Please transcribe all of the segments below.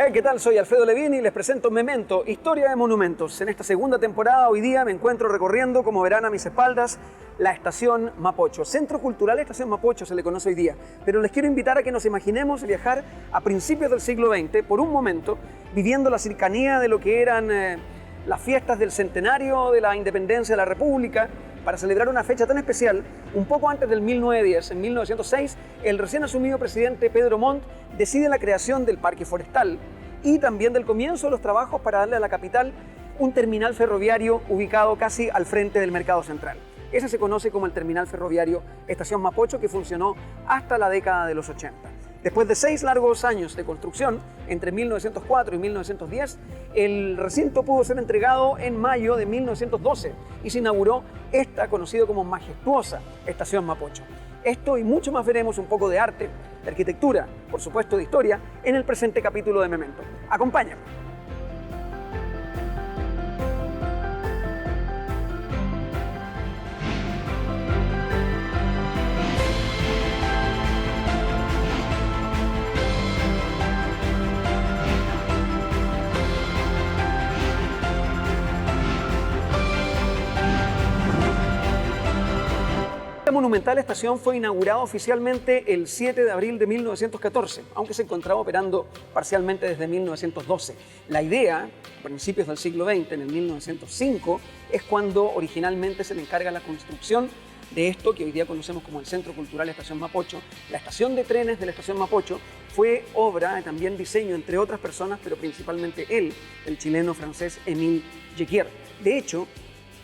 Hey, ¿qué tal? Soy Alfredo Levin y les presento Memento, Historia de Monumentos. En esta segunda temporada, hoy día me encuentro recorriendo, como verán a mis espaldas, la Estación Mapocho. Centro Cultural Estación Mapocho se le conoce hoy día, pero les quiero invitar a que nos imaginemos viajar a principios del siglo XX, por un momento, viviendo la cercanía de lo que eran las fiestas del centenario de la independencia de la República, para celebrar una fecha tan especial. Un poco antes del 1910, en 1906, el recién asumido presidente Pedro Montt decide la creación del Parque Forestal y también del comienzo de los trabajos para darle a la capital un terminal ferroviario ubicado casi al frente del Mercado Central. Ese se conoce como el terminal ferroviario Estación Mapocho, que funcionó hasta la década de los 80. Después de 6 largos años de construcción, entre 1904 y 1910, el recinto pudo ser entregado en mayo de 1912 y se inauguró esta conocida como majestuosa Estación Mapocho. Esto y mucho más veremos, un poco de arte, de arquitectura, por supuesto de historia, en el presente capítulo de Memento. Acompáñame. Esta monumental estación fue inaugurada oficialmente el 7 de abril de 1914, aunque se encontraba operando parcialmente desde 1912. La idea, a principios del siglo XX, en el 1905, es cuando originalmente se le encarga la construcción de esto que hoy día conocemos como el Centro Cultural Estación Mapocho. La estación de trenes de la Estación Mapocho fue obra, también diseño, entre otras personas, pero principalmente él, el chileno-francés Émile Jecquier. De hecho,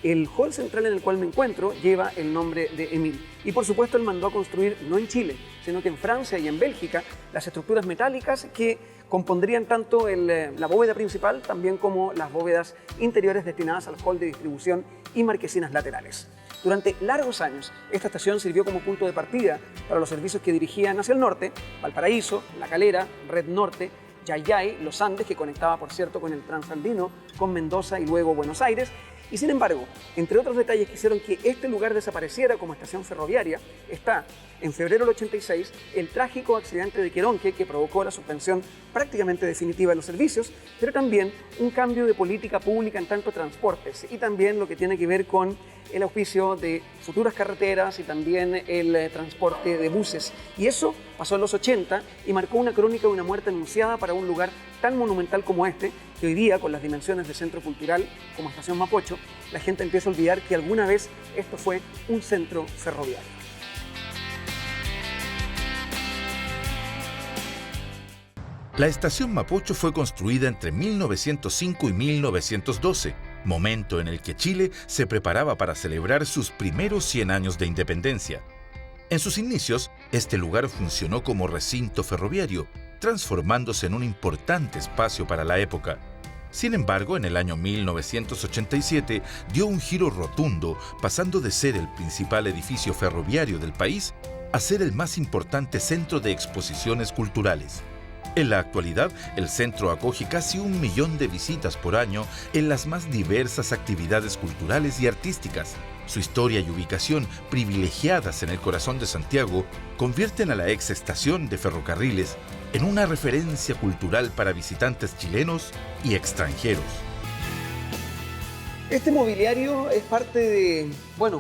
el hall central en el cual me encuentro lleva el nombre de Émile. Y por supuesto él mandó a construir, no en Chile, sino que en Francia y en Bélgica, las estructuras metálicas que compondrían tanto la bóveda principal, también como las bóvedas interiores destinadas al hall de distribución y marquesinas laterales. Durante largos años, esta estación sirvió como punto de partida para los servicios que dirigían hacia el norte: Valparaíso, La Calera, Red Norte, Yayay, Los Andes, que conectaba, por cierto, con el Transandino, con Mendoza y luego Buenos Aires. Y sin embargo, entre otros detalles que hicieron que este lugar desapareciera como estación ferroviaria, está, en febrero del 86, el trágico accidente de Queronque, que provocó la suspensión prácticamente definitiva de los servicios, pero también un cambio de política pública en tanto transportes y también lo que tiene que ver con el auspicio de futuras carreteras y también el transporte de buses. Y eso pasó en los 80 y marcó una crónica de una muerte anunciada para un lugar tan monumental como este, que hoy día, con las dimensiones de centro cultural como Estación Mapocho, la gente empieza a olvidar que alguna vez esto fue un centro ferroviario. La Estación Mapocho fue construida entre 1905 y 1912, momento en el que Chile se preparaba para celebrar sus primeros 100 años de independencia. En sus inicios, este lugar funcionó como recinto ferroviario, transformándose en un importante espacio para la época. Sin embargo, en el año 1987 dio un giro rotundo, pasando de ser el principal edificio ferroviario del país a ser el más importante centro de exposiciones culturales. En la actualidad, el centro acoge casi 1 millón de visitas por año en las más diversas actividades culturales y artísticas. Su historia y ubicación, privilegiadas en el corazón de Santiago, convierten a la ex estación de ferrocarriles en una referencia cultural para visitantes chilenos y extranjeros. Este mobiliario es parte de,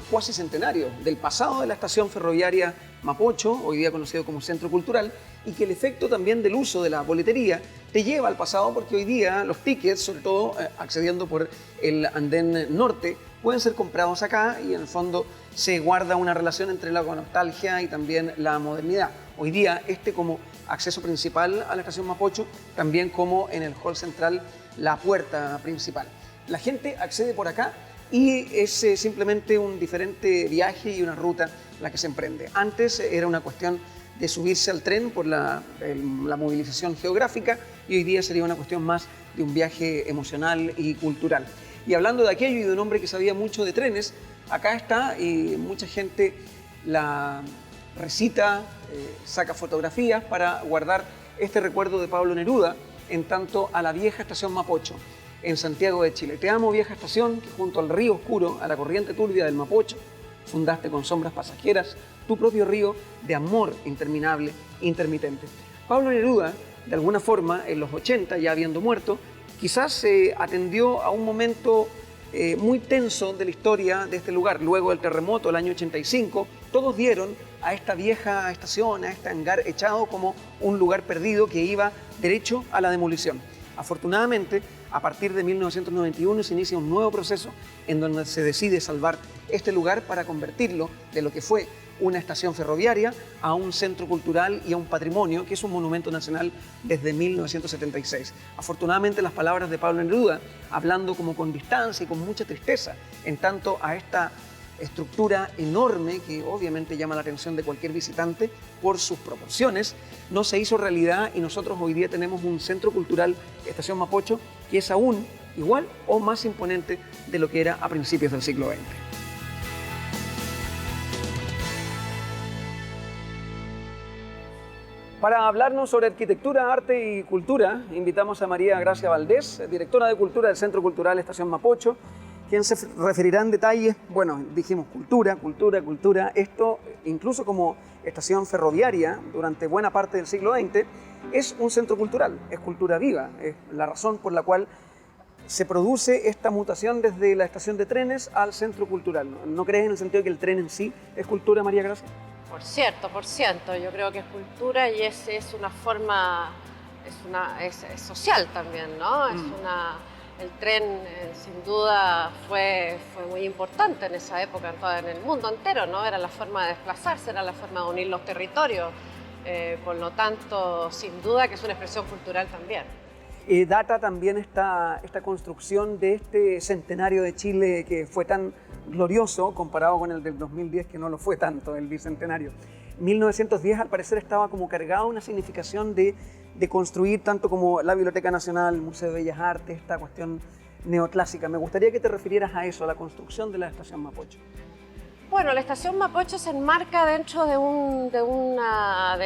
cuasi centenario del pasado de la estación ferroviaria Mapocho, hoy día conocido como Centro Cultural, y que el efecto también del uso de la boletería te lleva al pasado, porque hoy día los tickets, sobre todo accediendo por el andén norte, pueden ser comprados acá y en el fondo se guarda una relación entre la nostalgia y también la modernidad. Hoy día como acceso principal a la estación Mapocho, también como en el hall central la puerta principal. La gente accede por acá y es simplemente un diferente viaje y una ruta la que se emprende. Antes era una cuestión de subirse al tren por la movilización geográfica y hoy día sería una cuestión más de un viaje emocional y cultural. Y hablando de aquello y de un hombre que sabía mucho de trenes, acá está y mucha gente la recita, saca fotografías para guardar este recuerdo de Pablo Neruda en tanto a la vieja estación Mapocho en Santiago de Chile. Te amo, vieja estación, que junto al río oscuro, a la corriente turbia del Mapocho, fundaste con sombras pasajeras tu propio río de amor interminable, intermitente. Pablo Neruda de alguna forma, en los 80, ya habiendo muerto, quizás se atendió a un momento muy tenso de la historia de este lugar. Luego del terremoto del año 85, todos dieron a esta vieja estación, a este hangar echado como un lugar perdido que iba derecho a la demolición. Afortunadamente, a partir de 1991 se inicia un nuevo proceso en donde se decide salvar este lugar para convertirlo de lo que fue una estación ferroviaria a un centro cultural y a un patrimonio que es un monumento nacional desde 1976. Afortunadamente, las palabras de Pablo Neruda, hablando como con distancia y con mucha tristeza en tanto a esta estructura enorme que obviamente llama la atención de cualquier visitante por sus proporciones, no se hizo realidad y nosotros hoy día tenemos un centro cultural, Estación Mapocho, que es aún igual o más imponente de lo que era a principios del siglo XX. Para hablarnos sobre arquitectura, arte y cultura, invitamos a María Gracia Valdés, directora de Cultura del Centro Cultural Estación Mapocho, quien se referirá en detalles, bueno, dijimos cultura, esto incluso como estación ferroviaria durante buena parte del siglo XX, es un centro cultural, es cultura viva, es la razón por la cual se produce esta mutación desde la estación de trenes al centro cultural. ¿No crees en el sentido de que el tren en sí es cultura, María Gracia? Por cierto, yo creo que es cultura y es una forma, es social también, ¿no? El tren sin duda fue muy importante en esa época en el mundo entero, ¿no? Era la forma de desplazarse, era la forma de unir los territorios, por lo tanto, sin duda que es una expresión cultural también. Data también esta construcción de este centenario de Chile que fue tan glorioso comparado con el del 2010, que no lo fue tanto, el bicentenario. 1910 al parecer estaba como cargado una significación de construir tanto como la Biblioteca Nacional, el Museo de Bellas Artes, esta cuestión neoclásica. Me gustaría que te refirieras a eso, a la construcción de la Estación Mapocho. Bueno, la Estación Mapocho se enmarca dentro de una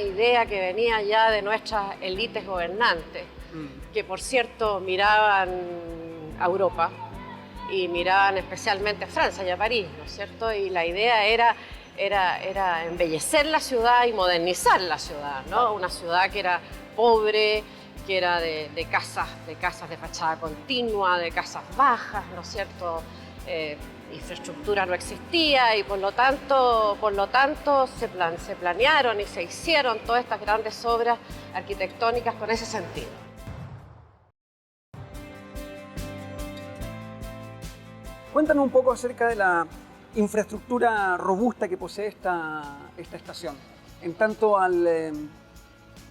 idea que venía ya de nuestras élites gobernantes, que por cierto miraban a Europa y miraban especialmente a Francia y a París, ¿no es cierto? Y la idea era embellecer la ciudad y modernizar la ciudad, ¿no? Una ciudad que era pobre, que era de casas de fachada continua, de casas bajas, ¿no es cierto? Infraestructura no existía y por lo tanto se planearon y se hicieron todas estas grandes obras arquitectónicas con ese sentido. Cuéntanos un poco acerca de la infraestructura robusta que posee esta estación, en tanto al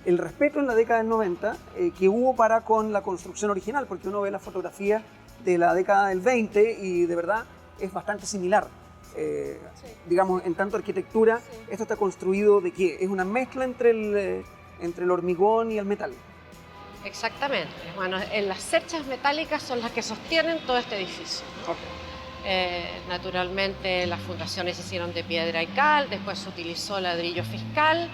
el respeto en la década del 90 que hubo para con la construcción original, porque uno ve las fotografías de la década del 20 y de verdad es bastante similar. Sí. Digamos, en tanto arquitectura, sí. ¿Esto está construido de qué? ¿Es una mezcla entre el hormigón y el metal? Exactamente. Bueno, las cerchas metálicas son las que sostienen todo este edificio. Okay. Naturalmente las fundaciones se hicieron de piedra y cal, después se utilizó ladrillo fiscal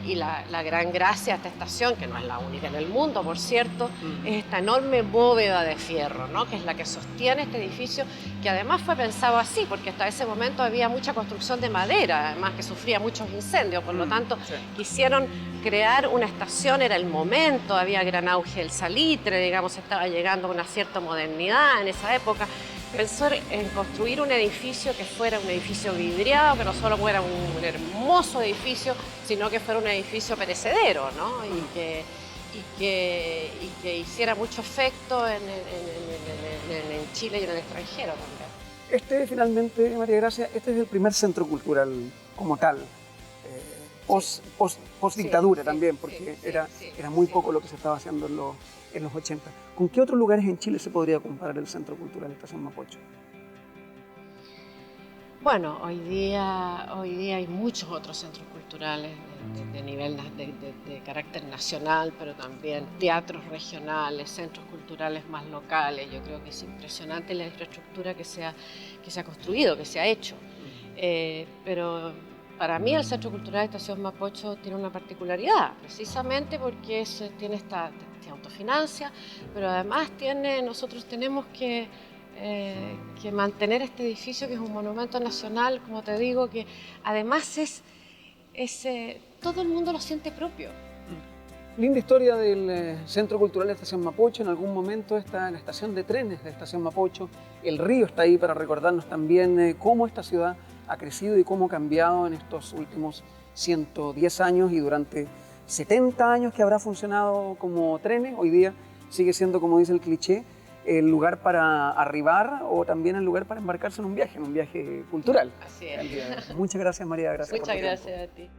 y la gran gracia de esta estación, que no es la única en el mundo, por cierto, es esta enorme bóveda de fierro, ¿no? Que es la que sostiene este edificio, que además fue pensado así, porque hasta ese momento había mucha construcción de madera, además que sufría muchos incendios, por lo tanto sí. Quisieron crear una estación, era el momento, había gran auge del salitre, digamos, estaba llegando a una cierta modernidad en esa época. Pensó en construir un edificio que fuera un edificio vidriado, que no solo fuera un hermoso edificio, sino que fuera un edificio perecedero, ¿no? Y que hiciera mucho efecto en Chile y en el extranjero también. Finalmente, María Gracia, este es el primer centro cultural como tal, post dictadura sí, también, porque era muy poco lo que se estaba haciendo en los 80. ¿Con qué otros lugares en Chile se podría comparar el Centro Cultural Estación Mapocho? Bueno, hoy día hay muchos otros centros culturales de nivel de carácter nacional, pero también teatros regionales, centros culturales más locales. Yo creo que es impresionante la infraestructura que se ha construido, que se ha hecho. Pero para mí el Centro Cultural Estación Mapocho tiene una particularidad, precisamente porque se autofinancia, pero además nosotros tenemos que mantener este edificio, que es un monumento nacional, como te digo, que además todo el mundo lo siente propio. Linda historia del Centro Cultural de Estación Mapocho. En algún momento está la estación de trenes de Estación Mapocho. El río está ahí para recordarnos también cómo esta ciudad ha crecido y cómo ha cambiado en estos últimos 110 años y durante 70 años que habrá funcionado como trenes. Hoy día sigue siendo, como dice el cliché, el lugar para arribar o también el lugar para embarcarse en un viaje cultural. Así es. Muchas gracias, María. Gracias Muchas por tu tiempo. gracias a ti.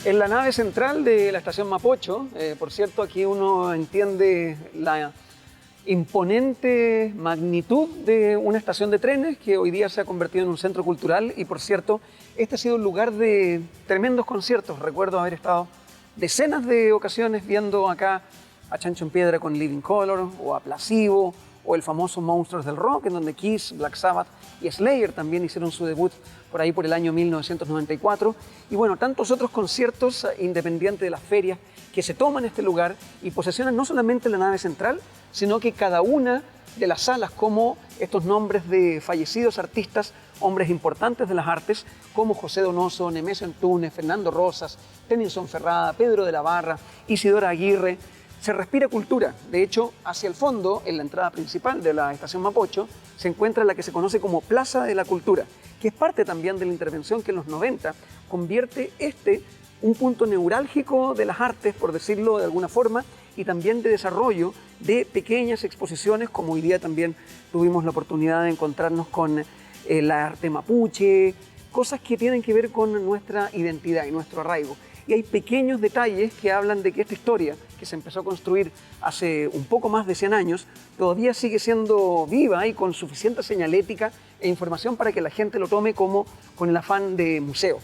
En la nave central de la estación Mapocho, por cierto, aquí uno entiende la imponente magnitud de una estación de trenes que hoy día se ha convertido en un centro cultural y, por cierto, este ha sido un lugar de tremendos conciertos. Recuerdo haber estado decenas de ocasiones viendo acá a Chancho en Piedra con Living Colour o a Placebo o el famoso Monstruos del Rock, en donde Kiss, Black Sabbath y Slayer también hicieron su debut por ahí por el año 1994. Y bueno, tantos otros conciertos independientes de las ferias que se toman este lugar y posesionan no solamente la nave central, sino que cada una de las salas, como estos nombres de fallecidos artistas, hombres importantes de las artes, como José Donoso, Nemesio Antunes, Fernando Rosas, Tennyson Ferrada, Pedro de la Barra, Isidora Aguirre. Se respira cultura. De hecho, hacia el fondo, en la entrada principal de la estación Mapocho, se encuentra la que se conoce como Plaza de la Cultura, que es parte también de la intervención que en los 90 convierte un punto neurálgico de las artes, por decirlo de alguna forma, y también de desarrollo de pequeñas exposiciones, como hoy día también tuvimos la oportunidad de encontrarnos con el arte mapuche, cosas que tienen que ver con nuestra identidad y nuestro arraigo. Y hay pequeños detalles que hablan de que esta historia, que se empezó a construir hace un poco más de 100 años, todavía sigue siendo viva y con suficiente señalética e información para que la gente lo tome como con el afán de museo.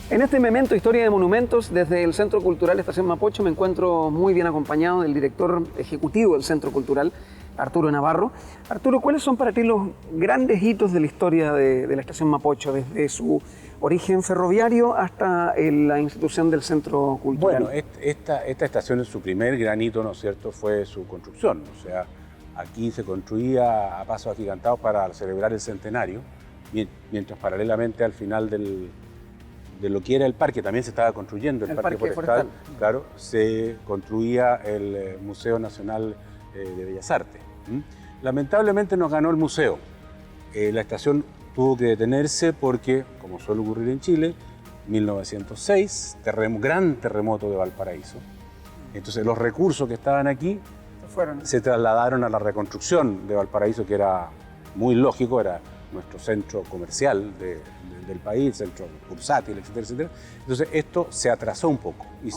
En este memento Historia de Monumentos, desde el Centro Cultural Estación Mapocho, me encuentro muy bien acompañado del director ejecutivo del Centro Cultural, Arturo Navarro. Arturo, ¿cuáles son para ti los grandes hitos de la historia de la Estación Mapocho, desde su origen ferroviario hasta la institución del Centro Cultural? Bueno, esta estación en su primer gran hito, ¿no es cierto?, fue su construcción. O sea, aquí se construía a pasos agigantados para celebrar el centenario, mientras paralelamente al final de lo que era el parque, también se estaba construyendo el Parque Forestal, claro, se construía el Museo Nacional de Bellas Artes. Lamentablemente nos ganó el museo. La estación tuvo que detenerse porque, como suele ocurrir en Chile, 1906, gran terremoto de Valparaíso. Entonces los recursos que estaban aquí se trasladaron a la reconstrucción de Valparaíso, que era muy lógico, era nuestro centro comercial del país, centro bursátil, etcétera, etcétera. Entonces esto se atrasó un poco y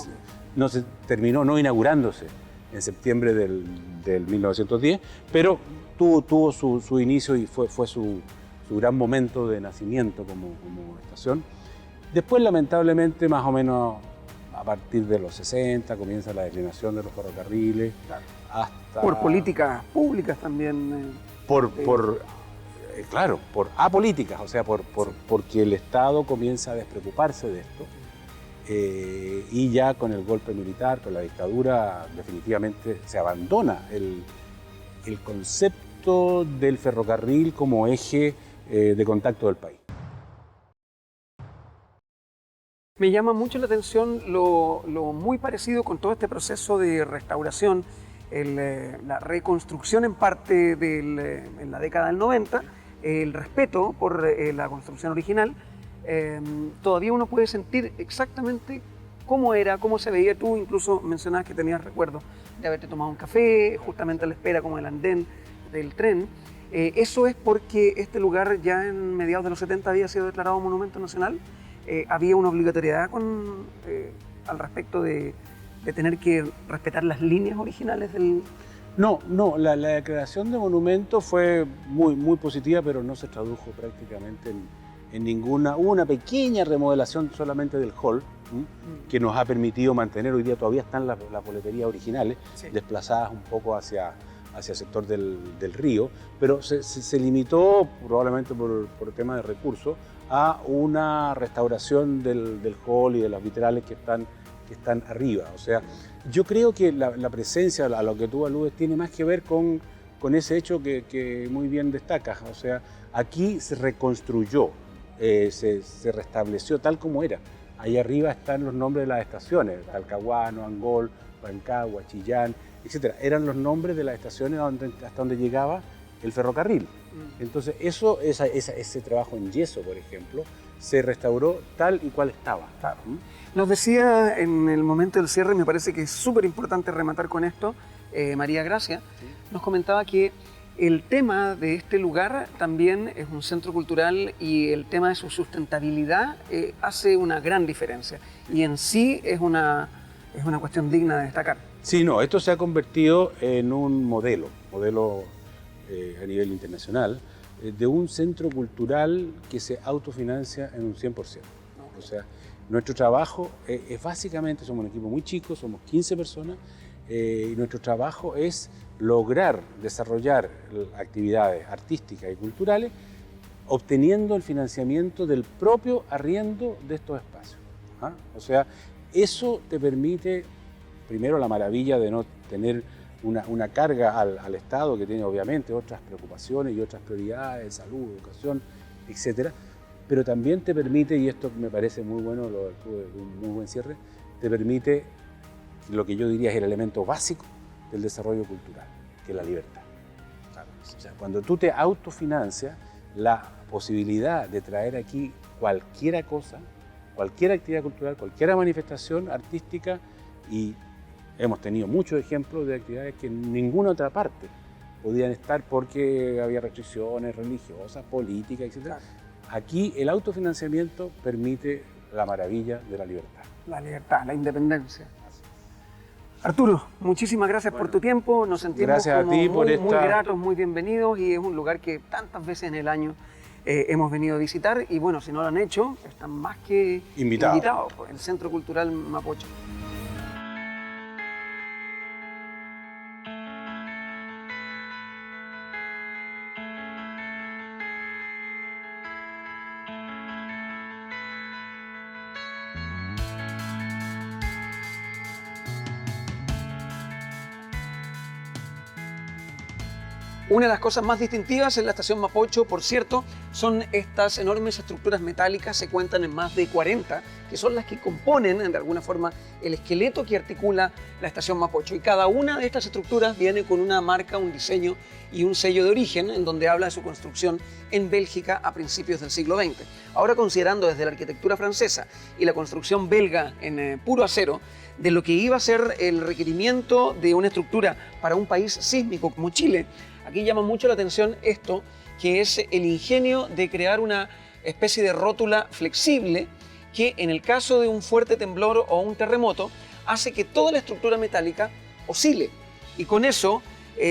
no se terminó no inaugurándose en septiembre del 1910, pero tuvo su inicio y fue su gran momento de nacimiento como estación. Después, lamentablemente, más o menos a partir de los 60, comienza la declinación de los ferrocarriles. Claro. Hasta... Por políticas públicas también. Claro, por apolíticas, o sea, porque el Estado comienza a despreocuparse de esto. Y ya con el golpe militar, con la dictadura, definitivamente se abandona el concepto del ferrocarril como eje de contacto del país. Me llama mucho la atención lo muy parecido con todo este proceso de restauración, la reconstrucción en parte en la década del 90, el respeto por la construcción original. Todavía uno puede sentir exactamente cómo era, cómo se veía. Tú incluso mencionabas que tenías recuerdos de haberte tomado un café justamente a la espera como del andén del tren. Eso es porque este lugar ya en mediados de los 70 había sido declarado Monumento Nacional ¿había una obligatoriedad al respecto de tener que respetar las líneas originales del...? No, la declaración de monumento fue muy positiva, pero no se tradujo prácticamente en ninguna. Hubo una pequeña remodelación solamente del hall, que nos ha permitido mantener, hoy día todavía están las boleterías originales, sí, desplazadas un poco hacia el sector del río, pero se limitó, probablemente por tema de recursos, a una restauración del hall y de los vitrales que están arriba. O sea, yo creo que la presencia, a lo que tú aludes, tiene más que ver con ese hecho que muy bien destacas. O sea, aquí se reconstruyó, se restableció tal como era. Ahí arriba están los nombres de las estaciones: Talcahuano, Angol, Rancagua, Chillán, etc. Eran los nombres de las estaciones hasta donde llegaba el ferrocarril. Entonces ese trabajo en yeso, por ejemplo, se restauró tal y cual estaba. Claro. Nos decía en el momento del cierre, me parece que es súper importante rematar con esto, María Gracia, sí, nos comentaba que el tema de este lugar también es un centro cultural y el tema de su sustentabilidad hace una gran diferencia. Y en sí es una cuestión digna de destacar. Sí, no, esto se ha convertido en un modelo a nivel internacional, de un centro cultural que se autofinancia en un 100%. O sea, nuestro trabajo es básicamente, somos un equipo muy chico, somos 15 personas, y nuestro trabajo es lograr desarrollar actividades artísticas y culturales obteniendo el financiamiento del propio arriendo de estos espacios. O sea, eso te permite, primero, la maravilla de no tener una carga al Estado, que tiene obviamente otras preocupaciones y otras prioridades, salud, educación, etcétera, pero también te permite, y esto me parece muy bueno, un muy buen cierre, te permite lo que yo diría es el elemento básico del desarrollo cultural, que es la libertad. O sea, cuando tú te autofinancias, la posibilidad de traer aquí cualquier cosa, cualquier actividad cultural, cualquier manifestación artística, y hemos tenido muchos ejemplos de actividades que en ninguna otra parte podían estar porque había restricciones religiosas, políticas, etc. Aquí el autofinanciamiento permite la maravilla de la libertad. La libertad, la independencia. Arturo, muchísimas gracias por tu tiempo, nos sentimos muy gratos, muy bienvenidos, y es un lugar que tantas veces en el año hemos venido a visitar, y bueno, si no lo han hecho, están más que invitados por el Centro Cultural Mapocho. Una de las cosas más distintivas en la estación Mapocho, por cierto, son estas enormes estructuras metálicas, se cuentan en más de 40, que son las que componen, de alguna forma, el esqueleto que articula la estación Mapocho. Y cada una de estas estructuras viene con una marca, un diseño y un sello de origen, en donde habla de su construcción en Bélgica a principios del siglo XX. Ahora, considerando desde la arquitectura francesa y la construcción belga en puro acero, de lo que iba a ser el requerimiento de una estructura para un país sísmico como Chile, aquí llama mucho la atención esto, que es el ingenio de crear una especie de rótula flexible que, en el caso de un fuerte temblor o un terremoto, hace que toda la estructura metálica oscile, y con eso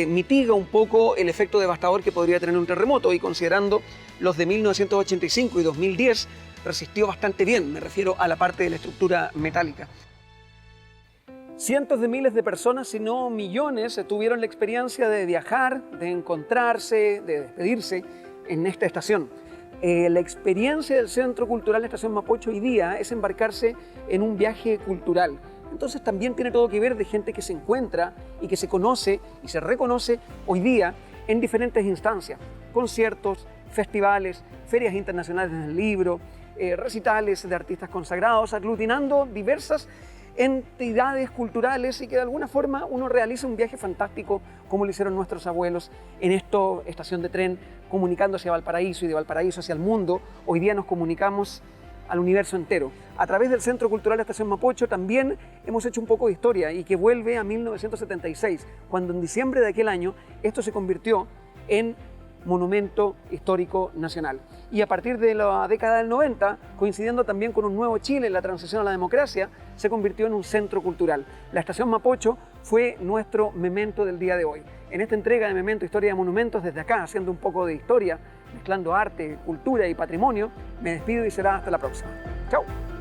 mitiga un poco el efecto devastador que podría tener un terremoto, y considerando los de 1985 y 2010, resistió bastante bien, me refiero a la parte de la estructura metálica. Cientos de miles de personas, si no millones, tuvieron la experiencia de viajar, de encontrarse, de despedirse en esta estación. La experiencia del Centro Cultural Estación Mapocho hoy día es embarcarse en un viaje cultural. Entonces también tiene todo que ver de gente que se encuentra y que se conoce y se reconoce hoy día en diferentes instancias. Conciertos, festivales, ferias internacionales del libro, recitales de artistas consagrados, aglutinando diversas entidades culturales, y que de alguna forma uno realiza un viaje fantástico como lo hicieron nuestros abuelos en esta estación de tren, comunicándose a Valparaíso, y de Valparaíso hacia el mundo. Hoy día nos comunicamos al universo entero. A través del Centro Cultural Estación Mapocho también hemos hecho un poco de historia, y que vuelve a 1976, cuando en diciembre de aquel año esto se convirtió en monumento histórico nacional. Y a partir de la década del 90, coincidiendo también con un nuevo Chile en la transición a la democracia, se convirtió en un centro cultural. La Estación Mapocho fue nuestro memento del día de hoy. En esta entrega de Memento Historia de Monumentos, desde acá, haciendo un poco de historia, mezclando arte, cultura y patrimonio, me despido y será hasta la próxima. ¡Chao!